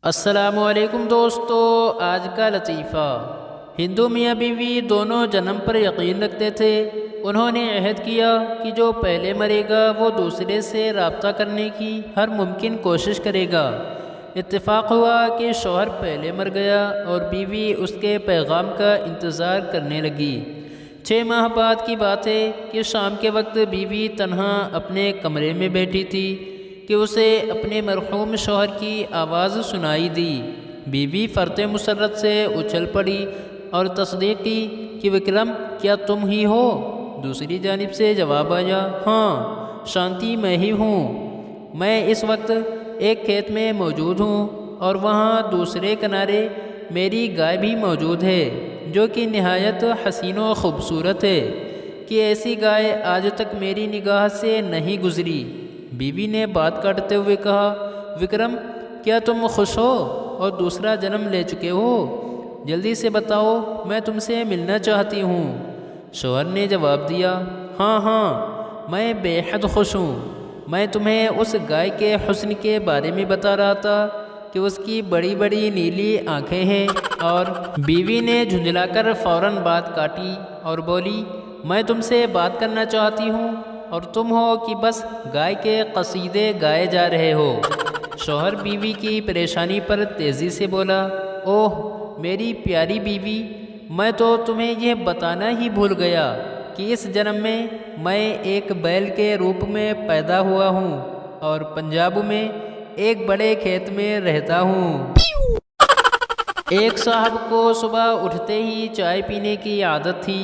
السلام علیکم دوستو، آج کا لطیفہ۔ ہندو میاں بیوی دونوں جنم پر یقین رکھتے تھے۔ انہوں نے عہد کیا کہ جو پہلے مرے گا وہ دوسرے سے رابطہ کرنے کی ہر ممکن کوشش کرے گا۔ اتفاق ہوا کہ شوہر پہلے مر گیا اور بیوی اس کے پیغام کا انتظار کرنے لگی۔ 6 ماہ بعد کی بات ہے کہ شام کے وقت بیوی تنہا اپنے کمرے میں بیٹھی تھی کہ اسے اپنے مرحوم شوہر کی آواز سنائی دی۔ بیوی فرط مسرت سے اچھل پڑی اور تصدیق کی کہ وکرم، کیا تم ہی ہو؟ دوسری جانب سے جواب آیا، ہاں شانتی میں ہی ہوں۔ میں اس وقت ایک کھیت میں موجود ہوں اور وہاں دوسرے کنارے میری گائے بھی موجود ہے جو کہ نہایت حسین و خوبصورت ہے کہ ایسی گائے آج تک میری نگاہ سے نہیں گزری۔ بیوی نے بات کاٹتے ہوئے کہا، وکرم، کیا تم خوش ہو اور دوسرا جنم لے چکے ہو؟ جلدی سے بتاؤ، میں تم سے ملنا چاہتی ہوں۔ شوہر نے جواب دیا، ہاں ہاں میں بے حد خوش ہوں۔ میں تمہیں اس گائے کے حسن کے بارے میں بتا رہا تھا کہ اس کی بڑی بڑی نیلی آنکھیں ہیں۔ اور بیوی نے جھنجھلا کر فوراً بات کاٹی اور بولی، میں تم سے بات کرنا چاہتی ہوں اور تم ہو کہ بس گائے کے قصیدے گائے جا رہے ہو۔ شوہر بیوی کی پریشانی پر تیزی سے بولا، اوہ میری پیاری بیوی، میں تو تمہیں یہ بتانا ہی بھول گیا کہ اس جنم میں ایک بیل کے روپ میں پیدا ہوا ہوں اور پنجاب میں ایک بڑے کھیت میں رہتا ہوں۔ ایک صاحب کو صبح اٹھتے ہی چائے پینے کی عادت تھی۔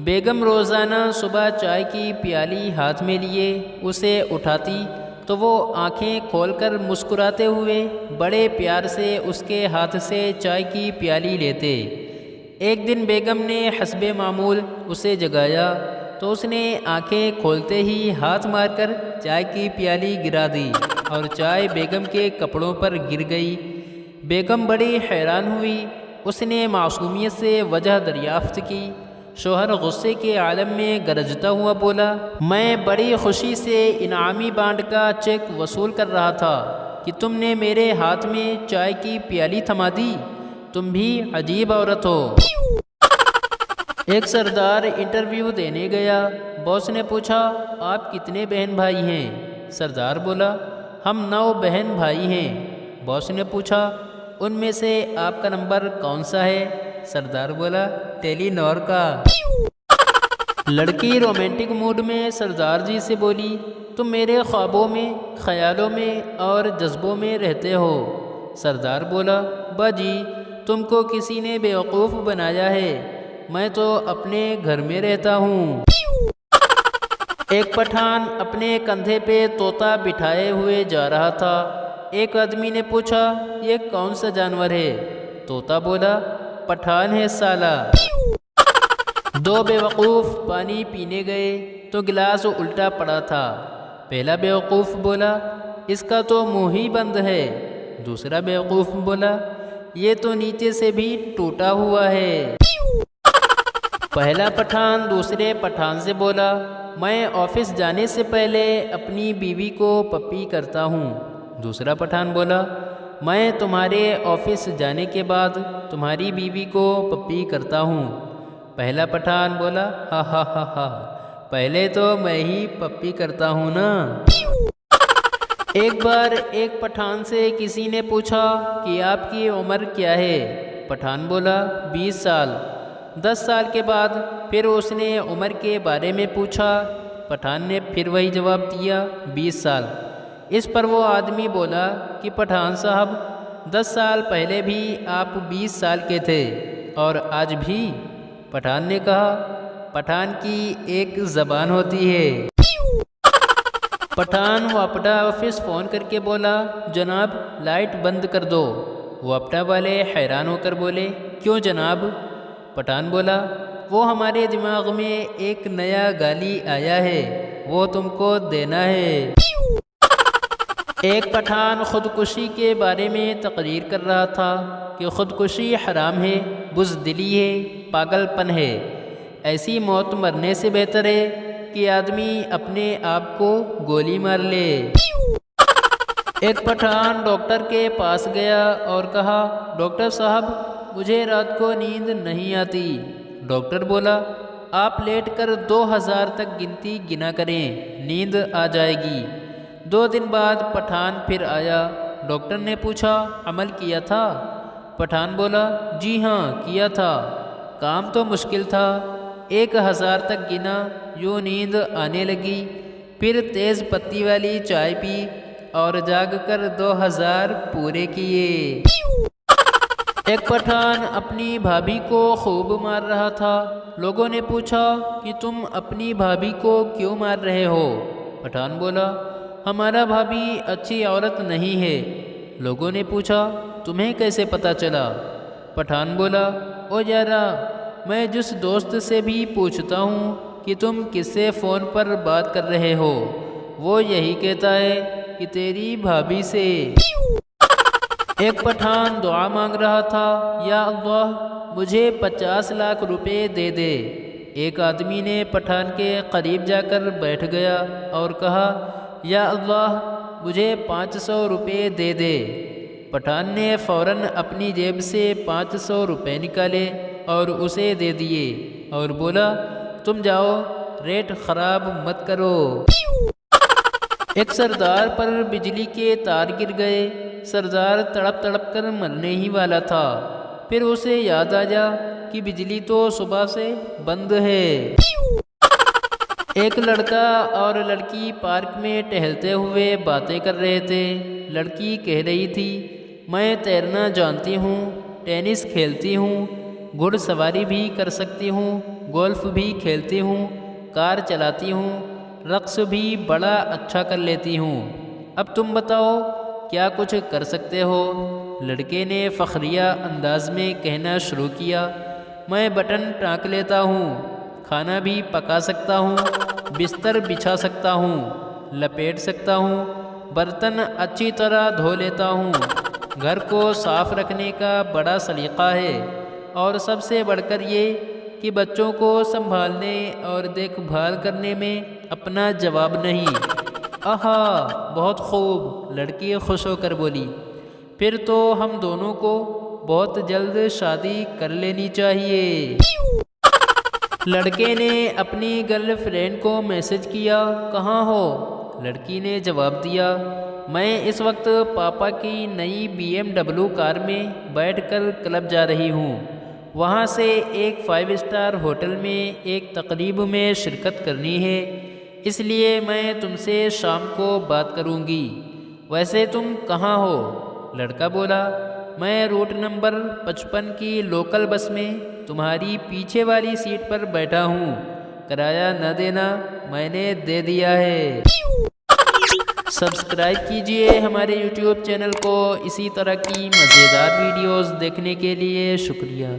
بیگم روزانہ صبح چائے کی پیالی ہاتھ میں لیے اسے اٹھاتی تو وہ آنکھیں کھول کر مسکراتے ہوئے بڑے پیار سے اس کے ہاتھ سے چائے کی پیالی لیتے۔ ایک دن بیگم نے حسب معمول اسے جگایا تو اس نے آنکھیں کھولتے ہی ہاتھ مار کر چائے کی پیالی گرا دی اور چائے بیگم کے کپڑوں پر گر گئی۔ بیگم بڑی حیران ہوئی۔ اس نے معصومیت سے وجہ دریافت کی۔ شوہر غصے کے عالم میں گرجتا ہوا بولا، میں بڑی خوشی سے انعامی بانڈ کا چیک وصول کر رہا تھا کہ تم نے میرے ہاتھ میں چائے کی پیالی تھما دی۔ تم بھی عجیب عورت ہو۔ ایک سردار انٹرویو دینے گیا۔ باس نے پوچھا، آپ کتنے بہن بھائی ہیں؟ سردار بولا، ہم 9 بہن بھائی ہیں۔ باس نے پوچھا، ان میں سے آپ کا نمبر کون سا ہے؟ سردار بولا، ٹیلی نور کا۔ لڑکی رومانٹک موڈ میں سردار جی سے بولی، تم میرے خوابوں میں، خیالوں میں اور جذبوں میں رہتے ہو۔ سردار بولا، باجی تم کو کسی نے بیوقوف بنایا ہے، میں تو اپنے گھر میں رہتا ہوں۔ ایک پٹھان اپنے کندھے پہ طوطا بٹھائے ہوئے جا رہا تھا۔ ایک آدمی نے پوچھا، یہ کون سا جانور ہے؟ طوطا بولا، پٹھان ہے سالا۔ 2 بیوقوف پانی پینے گئے تو گلاس الٹا پڑا تھا۔ پہلا بیوقوف بولا، اس کا تو منہ ہی بند ہے۔ دوسرا بیوقوف بولا، یہ تو نیچے سے بھی ٹوٹا ہوا ہے۔ پہلا پٹھان دوسرے پٹھان سے بولا، میں آفس جانے سے پہلے اپنی بیوی کو پپی کرتا ہوں۔ دوسرا پٹھان بولا، میں تمہارے آفس جانے کے بعد تمہاری بیوی کو پپی کرتا ہوں۔ پہلا پٹھان بولا، ہا ہا ہا ہا، پہلے تو میں ہی پپی کرتا ہوں نا۔ ایک بار ایک پٹھان سے کسی نے پوچھا کہ آپ کی عمر کیا ہے؟ پٹھان بولا، 20 سال۔ 10 سال کے بعد پھر اس نے عمر کے بارے میں پوچھا۔ پٹھان نے پھر وہی جواب دیا، 20 سال۔ اس پر وہ آدمی بولا کہ پٹھان صاحب، 10 سال پہلے بھی آپ 20 سال کے تھے اور آج بھی؟ پٹھان نے کہا، پٹھان کی ایک زبان ہوتی ہے۔ پٹھان واپڈا آفس فون کر کے بولا، جناب لائٹ بند کر دو۔ واپڈا والے حیران ہو کر بولے، کیوں جناب؟ پٹھان بولا، وہ ہمارے دماغ میں ایک نیا گالی آیا ہے، وہ تم کو دینا ہے۔ ایک پٹھان خودکشی کے بارے میں تقریر کر رہا تھا کہ خودکشی حرام ہے، بزدلی ہے، پاگل پن ہے۔ ایسی موت مرنے سے بہتر ہے کہ آدمی اپنے آپ کو گولی مار لے۔ ایک پٹھان ڈاکٹر کے پاس گیا اور کہا، ڈاکٹر صاحب مجھے رات کو نیند نہیں آتی۔ ڈاکٹر بولا، آپ لیٹ کر 2000 تک گنتی گنا کریں، نیند آ جائے گی۔ 2 دن بعد پٹھان پھر آیا۔ ڈاکٹر نے پوچھا، عمل کیا تھا؟ پٹھان بولا، جی ہاں کیا تھا، کام تو مشکل تھا۔ 1000 تک گنا، یوں نیند آنے لگی۔ پھر تیز پتی والی چائے پی اور جاگ کر 2000 پورے کیے۔ ایک پٹھان اپنی بھابھی کو خوب مار رہا تھا۔ لوگوں نے پوچھا کہ تم اپنی بھابھی کو کیوں مار رہے ہو؟ پٹھان بولا، ہمارا بھابھی اچھی عورت نہیں ہے۔ لوگوں نے پوچھا، تمہیں کیسے پتہ چلا؟ پٹھان بولا، او یارا، میں جس دوست سے بھی پوچھتا ہوں کہ تم کس سے فون پر بات کر رہے ہو، وہ یہی کہتا ہے کہ تیری بھابھی سے۔ ایک پٹھان دعا مانگ رہا تھا، یا اللہ مجھے 50 لاکھ روپے دے دے۔ ایک آدمی نے پٹھان کے قریب جا کر بیٹھ گیا اور کہا، یا اللہ مجھے 500 روپے دے دے۔ پٹھان نے فوراً اپنی جیب سے 500 روپے نکالے اور اسے دے دیے اور بولا، تم جاؤ، ریٹ خراب مت کرو۔ ایک سردار پر بجلی کے تار گر گئے۔ سردار تڑپ تڑپ کر مرنے ہی والا تھا۔ پھر اسے یاد آیا کہ بجلی تو صبح سے بند ہے۔ ایک لڑکا اور لڑکی پارک میں ٹہلتے ہوئے باتیں کر رہے تھے۔ لڑکی کہہ رہی تھی، میں تیرنا جانتی ہوں، ٹینس کھیلتی ہوں، گھڑ سواری بھی کر سکتی ہوں، گولف بھی کھیلتی ہوں، کار چلاتی ہوں، رقص بھی بڑا اچھا کر لیتی ہوں۔ اب تم بتاؤ کیا کچھ کر سکتے ہو؟ لڑکے نے فخریہ انداز میں کہنا شروع کیا، میں بٹن ٹانک لیتا ہوں، کھانا بھی پکا سکتا ہوں، بستر بچھا سکتا ہوں، لپیٹ سکتا ہوں، برتن اچھی طرح دھو لیتا ہوں، گھر کو صاف رکھنے کا بڑا سلیقہ ہے، اور سب سے بڑھ کر یہ کہ بچوں کو سنبھالنے اور دیکھ بھال کرنے میں اپنا جواب نہیں۔ آہا بہت خوب، لڑکی خوش ہو کر بولی، پھر تو ہم دونوں کو بہت جلد شادی کر لینی چاہیے۔ لڑکے نے اپنی گرل فرینڈ کو میسج کیا، کہاں ہو؟ لڑکی نے جواب دیا، میں اس وقت پاپا کی نئی BMW کار میں بیٹھ کر کلب جا رہی ہوں، وہاں سے ایک 5 اسٹار ہوٹل میں ایک تقریب میں شرکت کرنی ہے، اس لیے میں تم سے شام کو بات کروں گی۔ ویسے تم کہاں ہو؟ لڑکا بولا، میں روٹ نمبر 55 کی لوکل بس میں تمہاری پیچھے والی سیٹ پر بیٹھا ہوں، کرایہ نہ دینا، میں نے دے دیا ہے۔ سبسکرائب کیجئے ہمارے یوٹیوب چینل کو اسی طرح کی مزیدار ویڈیوز دیکھنے کے لیے۔ شکریہ۔